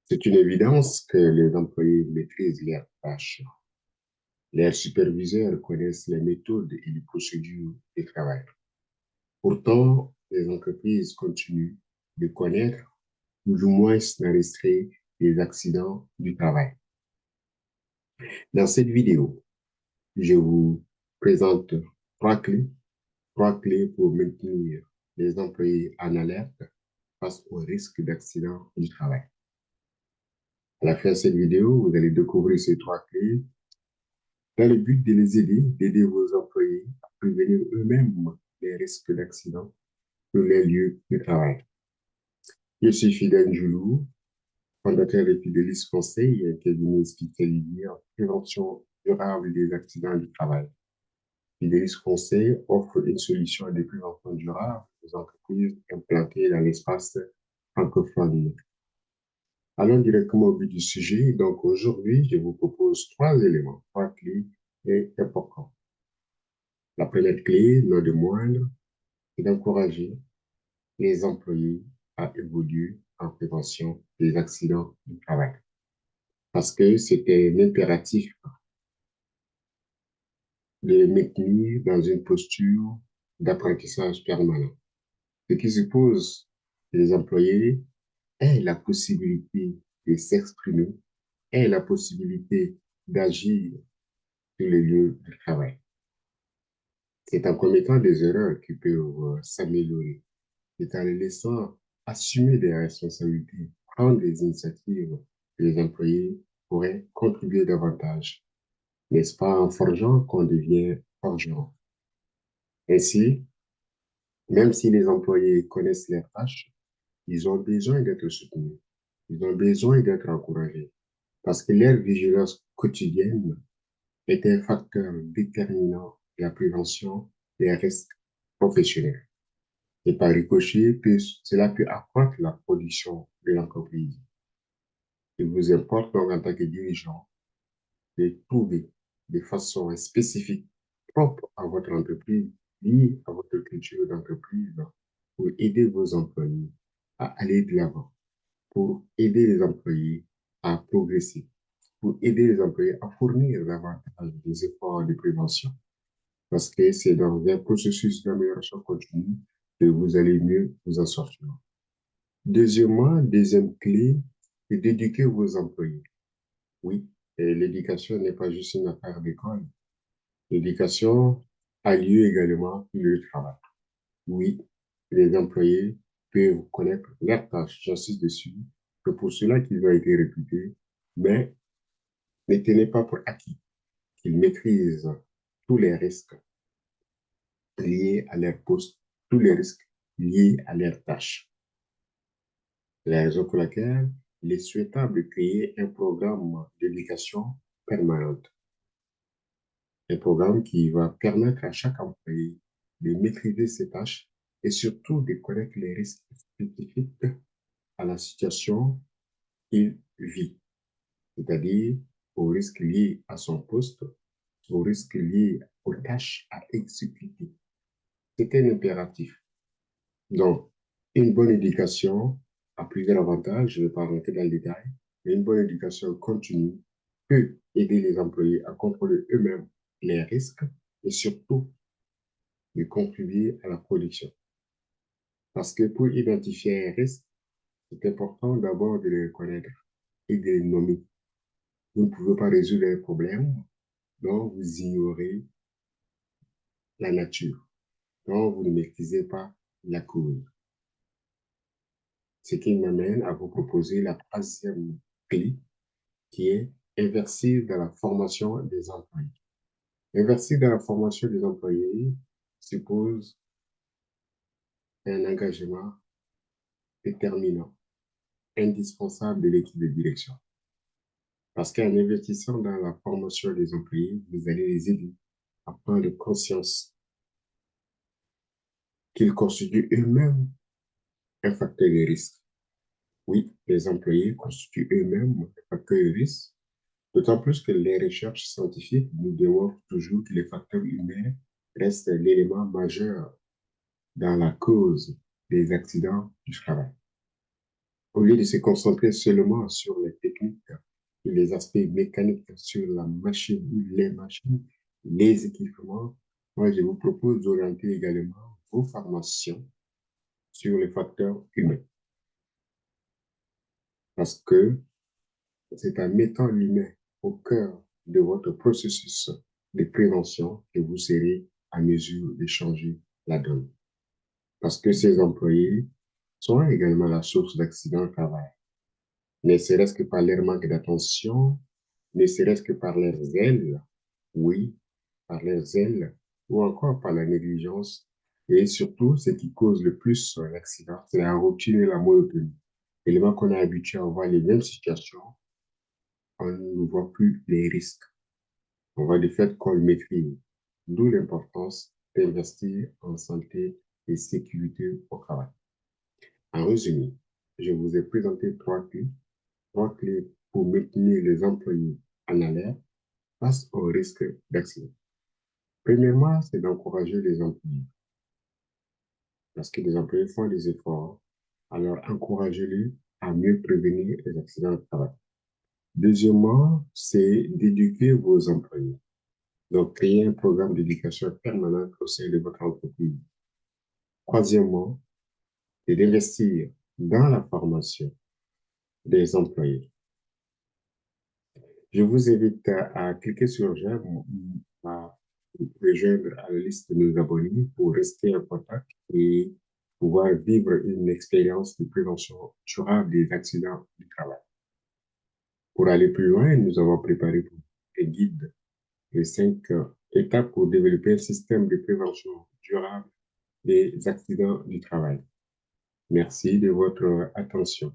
C'est une évidence que les employés maîtrisent leurs tâches. Leurs superviseurs connaissent les méthodes et les procédures de travail. Pourtant, les entreprises continuent de connaître, plus ou moins d'enregistrer les accidents du travail. Dans cette vidéo, je vous présente trois clés, trois clés pour maintenir les employés en alerte face au risque d'accident du travail. À la fin de cette vidéo, vous allez découvrir ces trois clés dans le but de les aider, d'aider vos employés à prévenir eux-mêmes les risques d'accident sur les lieux de travail. Je suis Fidèle Joulou, fondateur de Fidelis Conseil, un cabinet spécialisé en prévention durable des accidents du travail. Fidelis Conseil offre une solution de prévention durable aux entreprises implantées dans l'espace francophone. Allons directement au but du sujet. Donc aujourd'hui, je vous propose trois éléments, trois clés et importants. La première clé, non de moindre, c'est d'encourager les employés à évoluer en prévention des accidents du travail. Parce que c'est un impératif de les maintenir dans une posture d'apprentissage permanent. Ce qui suppose que les employés aient la possibilité de s'exprimer, aient la possibilité d'agir sur le lieu de travail. C'est en commettant des erreurs qui peuvent s'améliorer. C'est en les laissant assumer des responsabilités, prendre des initiatives que les employés pourraient contribuer davantage. N'est-ce pas en forgeant qu'on devient forgeron? Ainsi, même si les employés connaissent leurs tâches, ils ont besoin d'être soutenus. Ils ont besoin d'être encouragés parce que leur vigilance quotidienne est un facteur déterminant de la prévention des risques professionnels. Et par ricochet, cela peut accroître la production de l'entreprise. Il vous importe donc en tant que dirigeant de trouver de façon spécifique, propre à votre entreprise, liée à votre culture d'entreprise, pour aider vos employés à aller de l'avant, pour aider les employés à progresser, pour aider les employés à fournir davantage des efforts de prévention. Parce que c'est dans un processus d'amélioration continue que vous allez mieux vous en sortir. Deuxièmement, deuxième clé, c'est d'éduquer vos employés. Oui, l'éducation n'est pas juste une affaire d'école. L'éducation a lieu également sur le travail. Oui, les employés peuvent connaître leurs tâches, j'insiste dessus, que pour cela qu'ils ont été recrutés, mais ne tenez pas pour acquis qu'ils maîtrisent tous les risques liés à leur poste, tous les risques liés à leurs tâches. C'est la raison pour laquelle il est souhaitable de créer un programme d'éducation permanente. Un programme qui va permettre à chaque employé de maîtriser ses tâches et surtout de connaître les risques spécifiques à la situation qu'il vit, c'est-à-dire aux risques liés à son poste, aux risques liés aux tâches à exécuter. C'est un impératif. Donc, une bonne éducation a plusieurs avantages, je ne vais pas rentrer dans le détail, mais une bonne éducation continue peut aider les employés à contrôler eux-mêmes les risques et surtout de contribuer à la production. Parce que pour identifier un risque, c'est important d'abord de le connaître et de le nommer. Vous ne pouvez pas résoudre un problème dont vous ignorez la nature, dont vous ne maîtrisez pas la cause. Ce qui m'amène à vous proposer la troisième clé qui est investir dans la formation des employés. Investir dans la formation des employés suppose un engagement déterminant, indispensable de l'équipe de direction. Parce qu'en investissant dans la formation des employés, vous allez les aider à prendre conscience qu'ils constituent eux-mêmes un facteur de risque. Oui, les employés constituent eux-mêmes un facteur de risque, d'autant plus que les recherches scientifiques nous démontrent toujours que les facteurs humains restent l'élément majeur dans la cause des accidents du travail. Au lieu de se concentrer seulement sur les techniques et les aspects mécaniques sur la machine ou les machines, les équipements, moi, je vous propose d'orienter également vos formations sur les facteurs humains. Parce que c'est en mettant l'humain au cœur de votre processus de prévention que vous serez à mesure de changer la donne. Parce que ces employés sont également la source d'accidents au travail, ne serait-ce que par leur manque d'attention, ne serait-ce que par leurs ailes, oui, par leurs ailes, ou encore par la négligence. Et surtout, ce qui cause le plus l'accident, c'est la routine et la monotonie. Élément qu'on a habitué à voir les mêmes situations, on ne voit plus les risques. On voit du fait qu'on le maîtrise. D'où l'importance d'investir en santé et sécurité au travail. En résumé, je vous ai présenté trois clés pour maintenir les employés en alerte face au risque d'accident. Premièrement, c'est d'encourager les employés. Parce que les employés font des efforts, alors encouragez-les à mieux prévenir les accidents de travail. Deuxièmement, c'est d'éduquer vos employés. Donc, créer un programme d'éducation permanente au sein de votre entreprise. Troisièmement, c'est d'investir dans la formation des employés. Je vous invite à cliquer sur j'aime, à rejoindre à la liste de nos abonnés pour rester en contact et pouvoir vivre une expérience de prévention durable des accidents du travail. Pour aller plus loin, nous avons préparé pour un guide de 5 étapes pour développer un système de prévention durable des accidents du travail. Merci de votre attention.